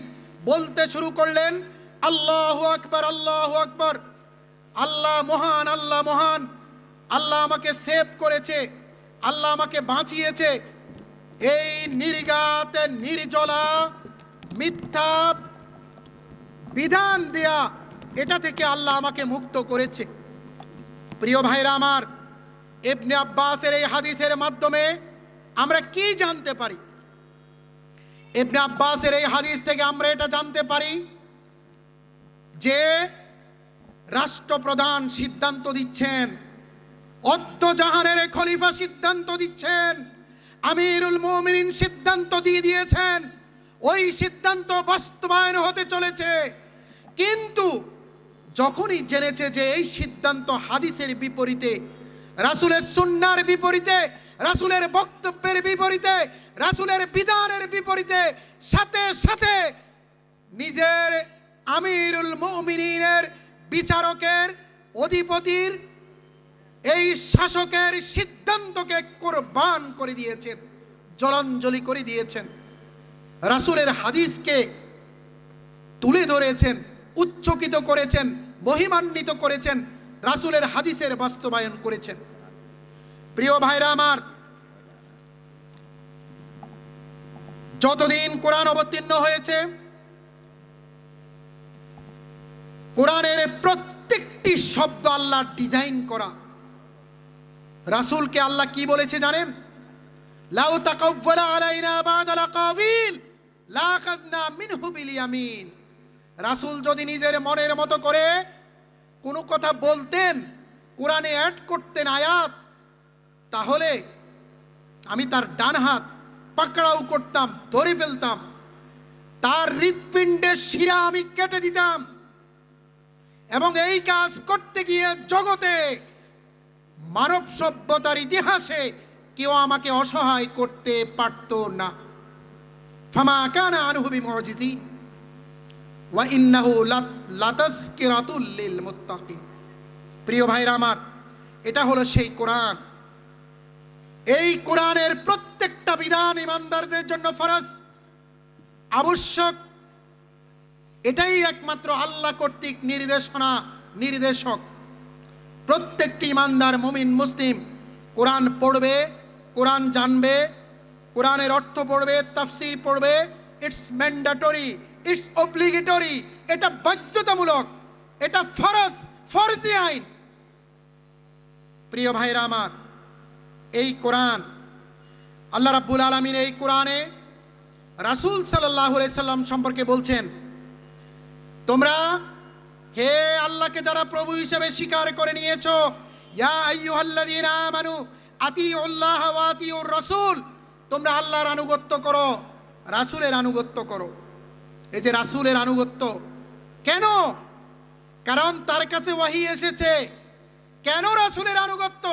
বলতে শুরু করলেন, আল্লাহু আকবার, আল্লাহু আকবার, আল্লাহ মহান, আল্লাহ মহান, আল্লাহ আমাকে সেভ করেছে, আল্লাহ আমাকে বাঁচিয়েছে। এই নির্ঘাতে নির্জলা মিথ্যা বিধান দেয়া, এটা থেকে আল্লাহ আমাকে মুক্ত করেছে। প্রিয় ভাইরা আমার, ইবনে আব্বাসের এই হাদিসের মাধ্যমে আমরা কি জানতে পারি? ইবনে আব্বাসের এই হাদিস থেকে আমরা এটা জানতে পারি যে রাষ্ট্রপ্রধান সিদ্ধান্ত দিচ্ছেন, অদ্দজাহানের খলিফা সিদ্ধান্ত দিচ্ছেন, আমিরুল মুমিনিন সিদ্ধান্ত দিয়ে দিয়েছেন, ওই সিদ্ধান্ত বাস্তবায়ন হতে চলেছে। কিন্তু যখনই জেনেছে যে এই সিদ্ধান্ত হাদিসের বিপরীতে, রাসূলের সুন্নাহর বিপরীতে, রাসূলের বক্তব্যের বিপরীতে, রাসূলের বিধানের বিপরীতে, সাথে সাথে নিজের আমিরুল মুমিনিনের বিচারকের অধিপতির এই শাসকের সিদ্ধান্তকে কোরবান করে দিয়েছেন, জলাঞ্জলি করে দিয়েছেন। রাসূলের হাদিসকে তুলে ধরেছেন, উচ্চকিত করেছেন, মহিমান্বিত করেছেন, রাসূলের হাদিসের বাস্তবায়ন করেছেন। প্রিয় ভাইরা আমার, যতদিন কোরআন অবতীর্ণ হয়েছে, কোরআনের প্রত্যেকটি শব্দ আল্লাহ ডিজাইন করা। রাসূলকে আল্লাহ কি বলেছে জানেন? লাউ তাকাওয়ালা আলাইনা বা'দাল আকাবিল লা আখাযনা মিনহু বিল ইয়ামিন। রাসূল যদি নিজের মনের মতো করে কোনো কথা বলতেন, কোরআনে অ্যাড করতেন আয়াত, তাহলে আমি তার ডান হাত পাকড়াও করতাম, ধরে ফেলতাম, তার হৃৎপিণ্ডের শিরা আমি কেটে দিতাম। এবং এই কাজ করতে গিয়ে জগতে, মানব সভ্যতার ইতিহাসে কেউ আমাকে অসহায় করতে পারত না। ফামা কানা আনহু বিমুজিজিন ওয়া ইন্নাহু লাতাযকিরাতুল লিল মুত্তাকিন। প্রিয় ভাইরা আমার, এটা হলো সেই কোরআন। এই কোরআনের প্রত্যেকটা বিধান ইমানদারদের জন্য ফরজ, আবশ্যক। এটাই একমাত্র আল্লাহ কর্তৃক নির্দেশক। প্রত্যেকটি ইমানদার মুমিন মুসলিম কোরআন পড়বে, কোরআন জানবে, কোরআনের অর্থ পড়বে, তাফসীর পড়বে। It's mandatory, it's obligatory. এটা বাধ্যতামূলক, এটা ফরজি আইন। প্রিয় ভাইরা আমার, এই কোরআন আল্লাহ রাব্বুল আলামিন এই কোরআনে রাসূল সাল্লাল্লাহু আলাইহি সাল্লাম সম্পর্কে বলছেন, তোমরা হে আল্লাহকে যারা প্রভু হিসেবে স্বীকার করে নিয়েছো, ইয়া আইয়ুহাল্লাযীনা আমানু আতিউল্লাহ ওয়া আতিউর রাসূল, তোমরা আল্লাহর আনুগত্য করো, রাসূলের আনুগত্য করো। এই যে রাসূলের আনুগত্য কেন? কারণ তার কাছে ওহী এসেছে। কেন রাসূলের আনুগত্য?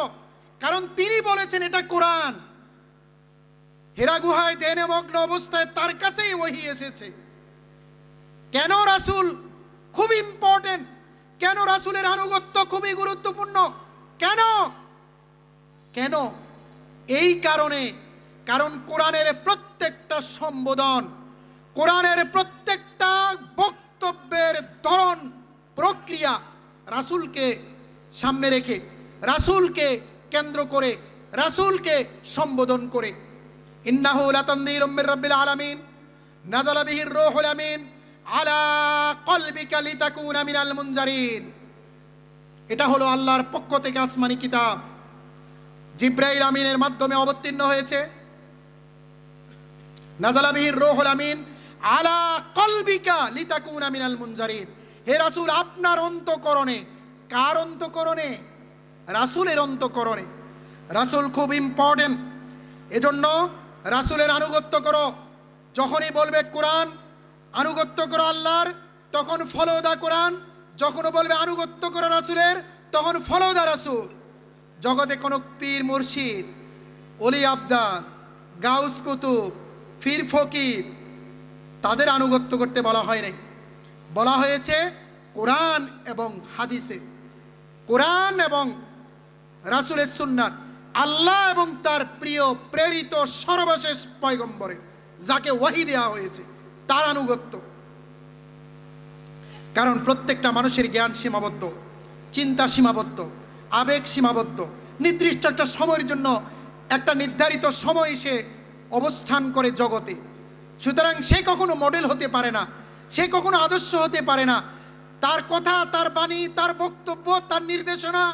কারণ তিনি বলেছেন এটা কোরআন। হেরা গুহায় ধ্যানমগ্ন অবস্থায় তার কাছেই ওহী এসেছে। কেন রাসূল খুব ইম্পর্টেন্ট? কেন রাসূলের আনুগত্য খুবই গুরুত্বপূর্ণ? কেন? কেন? এই কারণে, কারণ কোরআনের প্রত্যেকটা সম্বোধন, কোরআনের প্রত্যেকটা বক্তব্যের ধরন, প্রক্রিয়া রাসূলকে সামনে রেখে, রাসূলকে কেন্দ্র করে, রাসূলকে সম্বোধন করে। ইন্নাহু লাতানযীরুম মির রাব্বিল আলামিন নাযালা বিহির রূহুল আমিন আলা কলবিকা লিতাকুনা মিনাল মুনজারিন। এটা হলো আল্লাহর পক্ষ থেকে আসমানি কিতাব, জিবরাইল আমিনের মাধ্যমে অবতীর্ণ হয়েছে। নাযালা বিহির রূহুল আমিন আলা কলবিকা লিতাকুনা মিনাল মুনজারিন। হে রাসূল, আপনার অন্তঃকরণে। কার অন্তঃকরণে? রাসূলের অন্তঃকরণে। রাসূল খুব ইম্পর্টেন্ট। এজন্য রাসূলের আনুগত্য করো। যখনই বলবে কোরআন আনুগত্য করো আল্লাহর, তখন ফলো দা কোরআন। যখন বলবে আনুগত্য করো রাসূলের, তখন ফলো দা রাসূল। জগতে কোনো পীর মুর্শিদ, ওলি আবদাল, গাউস কুতুব, ফির ফকির, তাদের আনুগত্য করতে বলা হয় নাই। বলা হয়েছে কোরআন এবং হাদিসে, কোরআন এবং রাসূলের সুন্নাত, আল্লাহ এবং তার প্রিয় প্রেরিত সর্বশেষ পয়গম্বরে যাকে ওহী দেওয়া হয়েছে তার আনুগত্য। কারণ প্রত্যেকটা মানুষের জ্ঞান সীমাবদ্ধ, চিন্তা সীমাবদ্ধ, আবেগ সীমাবদ্ধ। নির্দিষ্ট একটা সময়ের জন্য একটা নির্ধারিত সময় সে অবস্থান করে জগতে। সুতরাং সে কখনো মডেল হতে পারে না, সে কখনো আদর্শ হতে পারে না। তার কথা, তার বাণী, তার বক্তব্য, তার নির্দেশনা,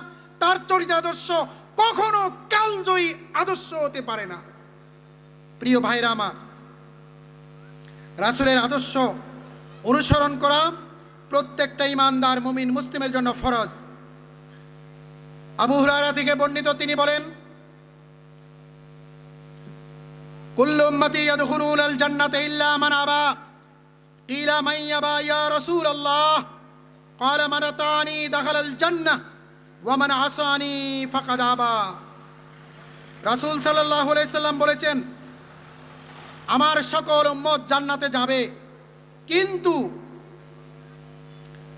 তার চরিতাদর্শ কখনো কালজয়ী আদর্শ হতে পারে না। প্রিয় ভাইরা আমার, রাসূলের আদর্শ অনুসরণ করা প্রত্যেকটা ঈমানদার মুমিন মুসলিমের জন্য ফরজ। আবু হুরায়রা থেকে বর্ণিত, তিনি বলেন, কুল্লু উম্মতি ইয়াদখুলুনাল জান্নাতা ইল্লা মান আবা। কিলা মান ইয়াবা ইয়া রাসূলুল্লাহ? ক্বালা মান আতানি দাখালাল জান্নাহ ওয়া মান আসানি ফাকাদ আবা। রাসূল সাল্লাল্লাহু আলাইহি সাল্লাম বলেছেন, আমার সকল উম্মত জান্নাতে যাবে, কিন্তু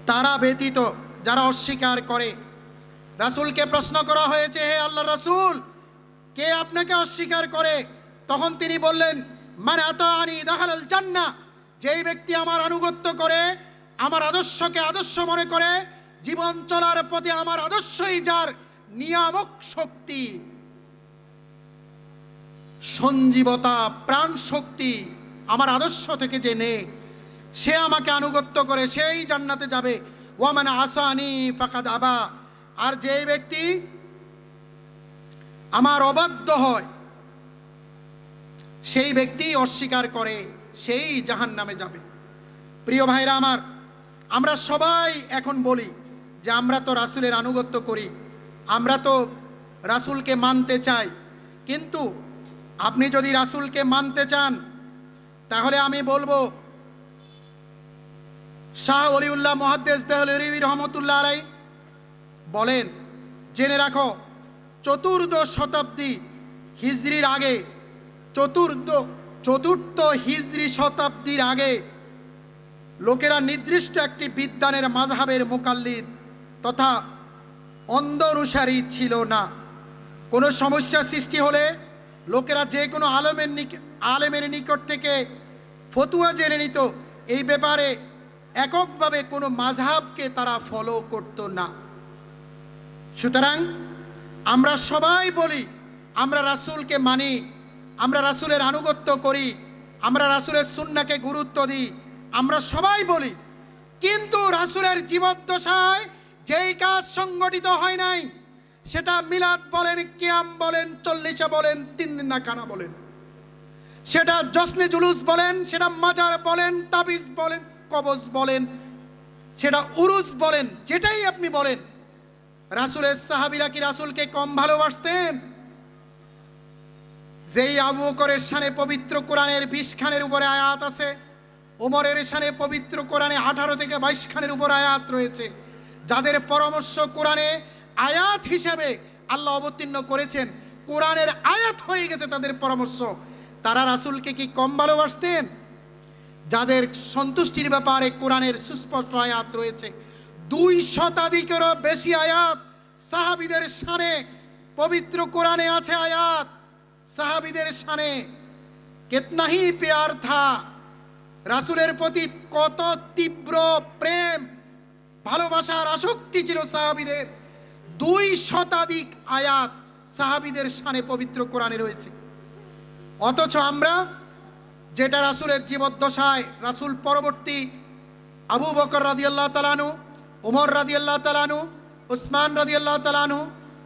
তারা ব্যতীত যারা অস্বীকার করে, রাসূলকে প্রশ্ন করা হয়েছে, হে আল্লাহর রাসূল, কে আপনাকে অস্বীকার করে? তখন তিনি বললেন, মান আতানি দাখালাল জান্নাহ, যেই ব্যক্তি আমার আনুগত্য করে, আমার আদর্শকে আদর্শ মনে করে, জীবন চলার পথে আমার আদর্শই যার নিয়ামক শক্তি, সঞ্জীবতা, প্রাণ শক্তি আমার আদর্শ থেকে যে নেয়, সে আমাকে আনুগত্য করে, সেই জান্নাতে যাবে। ওয়ামান আসানি ফাকাদ আবা, আর যেই ব্যক্তি আমার অবাধ্য হয়, সেই ব্যক্তি অস্বীকার করে, সেই জাহান্নামে যাবে। প্রিয় ভাইরা আমার, আমরা সবাই এখন বলি যে আমরা তো রাসূলের আনুগত্য করি, আমরা তো রাসূলকে মানতে চাই। কিন্তু আপনি যদি রাসূলকে মানতে চান, তাহলে আমি বলবো, শাহ ওলিউল্লাহ মুহাদ্দিস দেহলভী রহমতুল্লাহ আলাইহি বলেন, জেনে রাখো, চতুর্দশ শতাব্দী হিজরির আগে, চতুর্থ হিজরি শতাব্দীর আগে লোকেরা নির্দিষ্ট একটি বিদ্বানের মাযহাবের মুকাল্লিদ তথা অন্ধ অনুসারী ছিল না। কোনো সমস্যা সৃষ্টি হলে লোকেরা যে কোনো আলেমের নিকট থেকে ফতুয়া জেনে নিত। এই ব্যাপারে এককভাবে কোনো মাযহাবকে তারা ফলো করত না। সুতরাং আমরা সবাই বলি আমরা রাসূলকে মানি, আমরা রাসূলের আনুগত্য করি, আমরা রাসূলের সুন্নাহকে গুরুত্ব দিই, আমরা সবাই বলি। কিন্তু রাসূলের জীবদ্দশায় যেই কাজ সংগঠিত হয় নাই, সেটা মিলাদ বলেন, কিয়াম বলেন, চল্লিশা বলেন, 3 দিন না খানা বলেন, সেটা জশ্নে জুলুস বলেন, সেটা মাজার বলেন, তাবিজ বলেন, কবজ বলেন, সেটা উরুস বলেন, যেটাই আপনি বলেন, রাসূলের সাহাবীরা কি রাসূলকে কম ভালোবাসতেন? যেই আবু বকরের শানে পবিত্র কোরআনের 20 খানের উপরে আয়াত আছে, ওমরের শানে পবিত্র কোরআনে 18 থেকে 22 খানের উপর আয়াত রয়েছে, যাদের পরামর্শ কোরআনে আয়াত হিসেবে আল্লাহ অবতীর্ণ করেছেন, কোরআনের আয়াত হয়ে গেছে তাদের পরামর্শ, তারা রাসূলকে কি কম ভালোবাসতেন? যাদের সন্তুষ্টির ব্যাপারে কোরআনের সুস্পষ্ট আয়াত রয়েছে, 2 শতাধিকেরও বেশি আয়াত সাহাবীদের শানে পবিত্র কোরআনে আছে আয়াত, সাহাবীদের শানে কিতনা হি প্যার থা, রাসূলের প্রতি কত তীব্র প্রেম ভালোবাসার আসক্তি ছিল সাহাবীদের। 2 শতাধিক আয়াত সাহাবীদের শানে পবিত্র কোরআনে রয়েছে। অথচ আমরা যেটা রাসূলের জীবদ্দশায়, রাসূল পরবর্তী আবু বকর রাদিয়াল্লাহু তাআলা আনহু, ওমর রাদিয়াল্লাহু তাআলা আনহু, উসমান রাদিয়াল্লাহু তাআলা আনহু,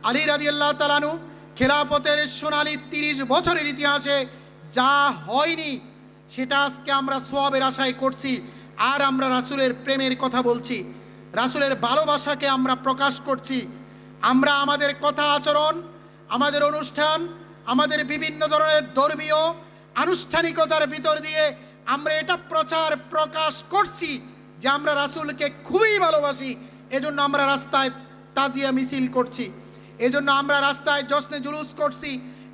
আলী রাদিয়াল্লাহু তাআলা আনহু, খেলাফতের সোনালী 30 বছরের ইতিহাসে যা হয়নি, সেটা আজকে আমরা সওয়াবের আশায় করছি। আর আমরা রাসূলের প্রেমের কথা বলছি, রাসূলের ভালোবাসাকে আমরা প্রকাশ করছি। আমরা আমাদের কথা আচরণ, আমাদের অনুষ্ঠান, আমাদের বিভিন্ন ধরনের ধর্মীয় আনুষ্ঠানিকতার ভিতর দিয়ে আমরা এটা প্রচার প্রকাশ করছি যে আমরা রাসূলকে খুবই ভালোবাসি। এজন্য আমরা রাস্তায় তাজিয়া মিছিল করছি, এজন্য আমরা রাস্তায় জশ্নে জুলুস করছি,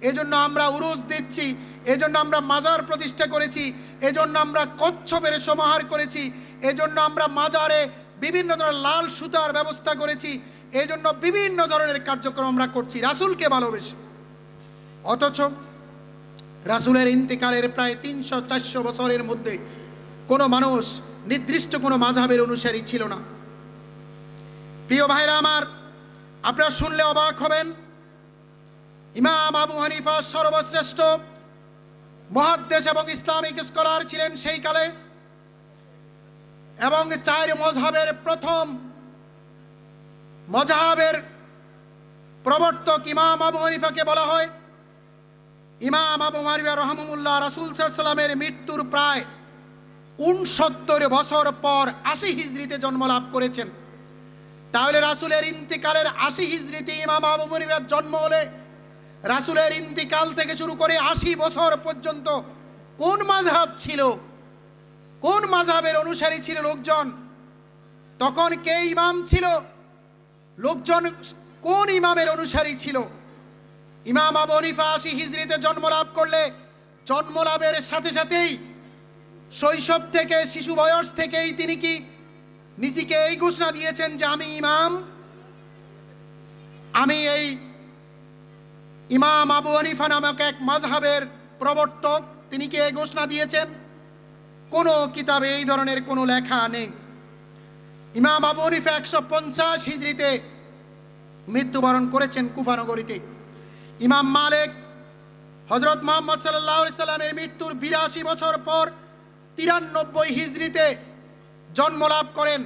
এজন্য আমরা উরুস দিচ্ছি, এজন্য আমরা মাজার প্রতিষ্ঠা করেছি, এজন্য আমরা কচ্ছপের সমাহার করেছি, এজন্য আমরা মাজারে বিভিন্ন ধরনের লাল সুতার ব্যবস্থা করেছি, এজন্য বিভিন্ন ধরনের কার্যক্রম আমরা করছি রাসূলকে ভালোবেসে। অথচ রাসূলের ইন্তেকালের প্রায় 300-400 বছরের মধ্যে কোনো মানুষ নির্দিষ্ট কোনো মাযহাবের অনুসারী ছিল না। প্রিয় ভাইরা আমার, আপনারা শুনলে অবাক হবেন, ইমাম আবু হানিফা সর্বশ্রেষ্ঠ মুহাদ্দিস এবং ইসলামিক স্কলার ছিলেন সেই কালে, এবং 4 মযহাবের প্রথম মযহাবের প্রবর্তক ইমাম আবু হানিফাকে বলা হয়। ইমাম আবু হানিফা রাহিমাহুল্লাহ রাসূল সাল্লাল্লাহু আলাইহি ওয়াসাল্লামের মৃত্যুর প্রায় 69 বছর পর 80 হিজরিতে জন্ম লাভ করেছেন। তাহলে রাসূলের ইন্তিকালের 80 হিজরিতে ইমাম আবু হানিফার জন্ম হলে রাসূলের ইন্তিকাল থেকে শুরু করে 80 বছর পর্যন্ত কোন মাযহাব ছিল, কোন মাযহাবের অনুসারী ছিল লোকজন? তখন কে ইমাম ছিল? লোকজন কোন ইমামের অনুসারী ছিল? ইমাম আবু হানিফা 80 হিজরিতে জন্ম লাভ করলে জন্ম লাভের সাথে সাথেই শৈশব থেকে, শিশু বয়স থেকেই তিনি কি নিজেকে এই ঘোষণা দিয়েছেন যে আমি ইমাম? আমি এই ইমাম আবু হানিফা নামক এক মাযহাবের প্রবর্তক, তিনি কি এই ঘোষণা দিয়েছেন? কোনো কিতাবে এই ধরনের কোনো লেখা নেই। ইমাম আবু হানিফা 150 হিজরিতে মৃত্যুবরণ করেছেন কুফা নগরীতে। ইমাম মালিক হযরত মুহাম্মদ সাল্লাল্লাহু আলাইহি সাল্লামের মৃত্যুর 82 বছর পর 93 হিজরিতে জন্ম লাভ করেন।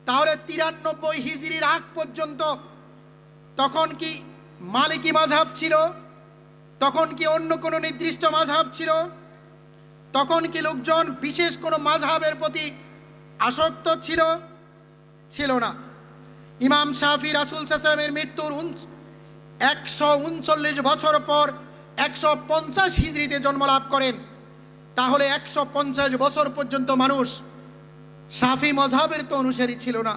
তাহলে 93 হিজরির আগ পর্যন্ত তখন কি মালিকি মাযহাব ছিল? তখন কি অন্য কোনো নির্দিষ্ট মাযহাব ছিল? তখন কি লোকজন বিশেষ কোনো মাযহাবের প্রতি আসক্ত ছিল? ছিল না। ইমাম শাফি রাসূল সাল্লাল্লাহু আলাইহি ওয়াসাল্লামের মৃত্যুর 139 বছর পর 150 হিজরিতে জন্ম লাভ করেন। তাহলে 150 বছর পর্যন্ত মানুষ শাফি মাযহাবের তো অনুসারী ছিল না,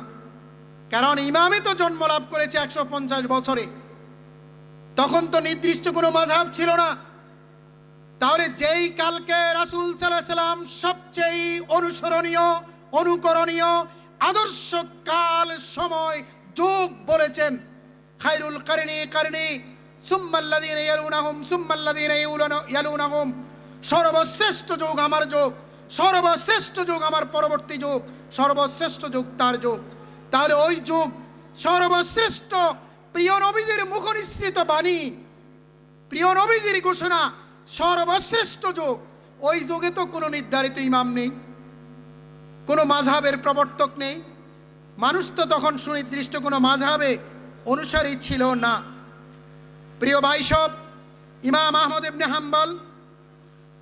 কারণ ইমামই তো জন্ম লাভ করেছে 150 বছরে। তখন তো নির্দিষ্ট কোনো মাযহাব ছিল না। তাহলে যেই কালকে রাসূল সাল্লাল্লাহু আলাইহি ওয়াসাল্লাম সবচেয়ে অনুসরণীয়, অনুকরণীয়, আদর্শ কাল, সময়, যুগ বলেছেন, খায়রুল কারনি কারনি সুম্মাল্লাযীনা ইয়ালুনাহুম সুম্মাল্লাযীনা ইয়ালুনাহুম, সর্বশ্রেষ্ঠ যুগ আমার যুগ, সর্বশ্রেষ্ঠ যুগ আমার পরবর্তী যুগ, সর্বশ্রেষ্ঠ যুগ তার যুগ। তাহলে ওই যুগ সর্বশ্রেষ্ঠ, প্রিয় নবীজির মুখনিসৃত বাণী, প্রিয় নবীজির ঘোষণা, সর্বশ্রেষ্ঠ যুগ। ওই যুগে তো কোনো নির্ধারিত ইমাম নেই, কোনো মাযহাবের প্রবর্তক নেই। মানুষ তো তখন সুনির্দিষ্ট কোনো মাযহাবে অনুসারী ছিল না। প্রিয় ভাই সব, ইমাম আহমদ ইবনে হাম্বল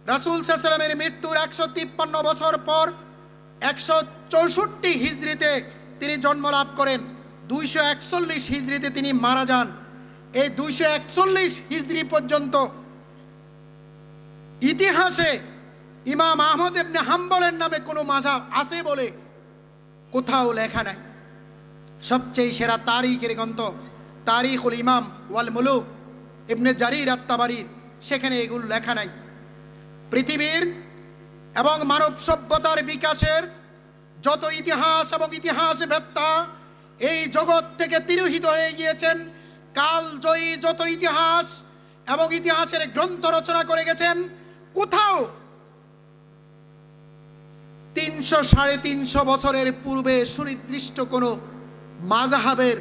রাসূল সাল্লাল্লাহু আলাইহি ওয়াসাল্লামের মৃত্যুর 153 বছর পর 164 হিজরিতে তিনি জন্ম লাভ করেন। 241 হিজরিতে তিনি মারা যান। এই 241 হিজরি পর্যন্ত ইতিহাসে ইমাম আহমদ ইবনে হাম্বলের নামে কোনো মাযহাব আছে বলে কোথাও লেখা নাই। সবচেয়ে সেরা তারিখের গ্রন্থ তারিখুল ইমাম ওয়াল মুলুক ইবনে জারির আত-তাবারির, সেখানে এগুলো লেখা নাই। পৃথিবীর এবং মানব সভ্যতার বিকাশের যত ইতিহাস এবং ইতিহাসবেত্তা এই জগৎ থেকে তিরোহিত হয়ে গিয়েছেন, কালজয়ী যত ইতিহাস এবং ইতিহাসের গ্রন্থ রচনা করে গেছেন, কোথাও 300-350 বছরের পূর্বে সুনির্দিষ্ট কোনো মাযহাবের,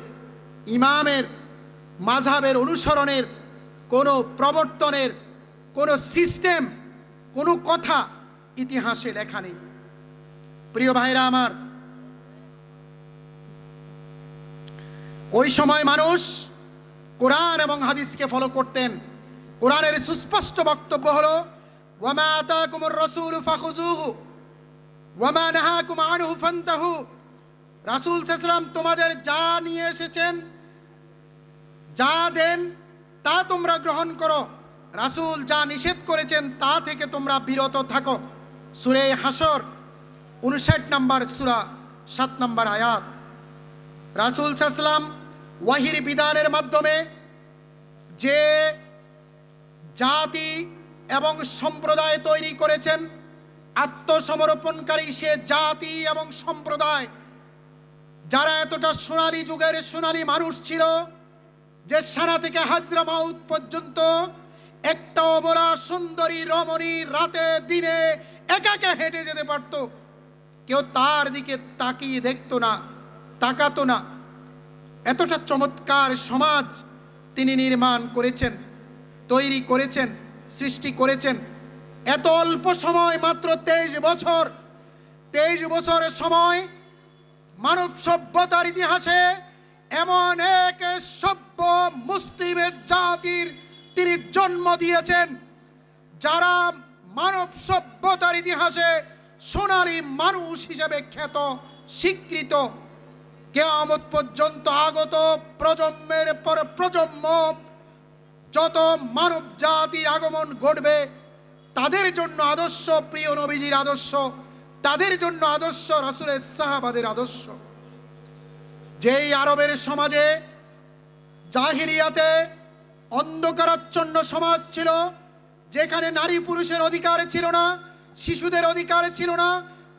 ইমামের মাযহাবের অনুসরণের, কোনো প্রবর্তনের, কোনো সিস্টেম, কোনো কথা ইতিহাসে লেখা নেই। প্রিয় ভাইরা আমার, ওই সময় মানুষ কোরআন এবং হাদিসকে ফলো করতেন। কোরআনের সুস্পষ্ট বক্তব্য হলো, ওয়ামা আতাকুমুর রাসূলু ফাখুযুহু ওয়ামা নাহাকুম আনহু ফান্তাহু। রাসূল সাল্লাল্লাহু আলাইহি ওয়াসাল্লাম তোমাদের যা নিয়ে এসেছেন, যা দেন, তা তোমরা গ্রহণ করো। রাসূল যা নিষেধ করেছেন তা থেকে তোমরা বিরত থাকো। সূরা হাসর 59 নম্বর সূরা 7 নম্বর আয়াত। রাসূল সাল্লাল্লাহু আলাইহি ওয়াসাল্লাম ওয়াহির বিধানের মাধ্যমে যে জাতি এবং সম্প্রদায় তৈরি করেছেন, আত্মসমর্পণকারী সে জাতি এবং সম্প্রদায়, যারা এতটা সোনালী যুগের সোনালী মানুষ ছিল যে সানা থেকে হাজরামাউত পর্যন্ত একটা অবলা সুন্দরী রমণী রাতে দিনে একা একা হেঁটে যেতে পারত, কেউ তার দিকে তাকিয়ে দেখতো না, তাকাতো না। এতটা চমৎকার সমাজ তিনি নির্মাণ করেছেন, তৈরি করেছেন, সৃষ্টি করেছেন। এত অল্প সময়, মাত্র 23 বছর, 23 বছরের সময় মানব সভ্যতার ইতিহাসে এমন এক সভ্য মুসলিমের জাতির তিনি জন্ম দিয়েছেন, যারা মানব সভ্যতার ইতিহাসে সোনালী মানুষ হিসেবে খ্যাত, স্বীকৃত। কিয়ামত পর্যন্ত আগত প্রজন্মের পর প্রজন্ম যত মানব জাতির আগমন ঘটবে, তাদের জন্য আদর্শ প্রিয় নবীজির আদর্শ, তাদের জন্য আদর্শ রাসূলের সাহাবাদের আদর্শ। যেই আরবের সমাজে জাহিলিয়াতে অন্ধকারাচ্ছন্ন সমাজ ছিল, যেখানে নারী পুরুষের অধিকার ছিল না, শিশুদের অধিকার ছিল না,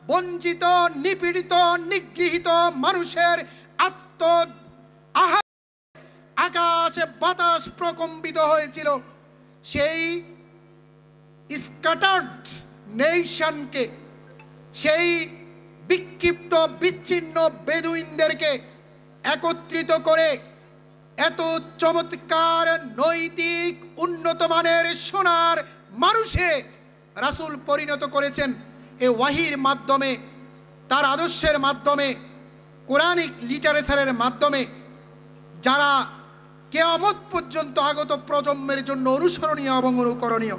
বঞ্চিত, নিপীড়িত, নিগৃহীত মানুষের আকাশে বাতাস প্রকম্পিত হয়েছিল, সেই স্ক্যাটার্ড নেশনকে, সেই বিক্ষিপ্ত বিচ্ছিন্ন বেদুইনদেরকে একত্রিত করে এত চমৎকার নৈতিক উন্নত মানের সোনার মানুষে রাসূল পরিণত করেছেন। এ ওয়াহির মাধ্যমে, তার আদর্শের মাধ্যমে, কোরআনিক লিটারেচারের মাধ্যমে, যারা কিয়ামত পর্যন্ত আগত প্রজন্মের জন্য অনুসরণীয় এবং অনুকরণীয়।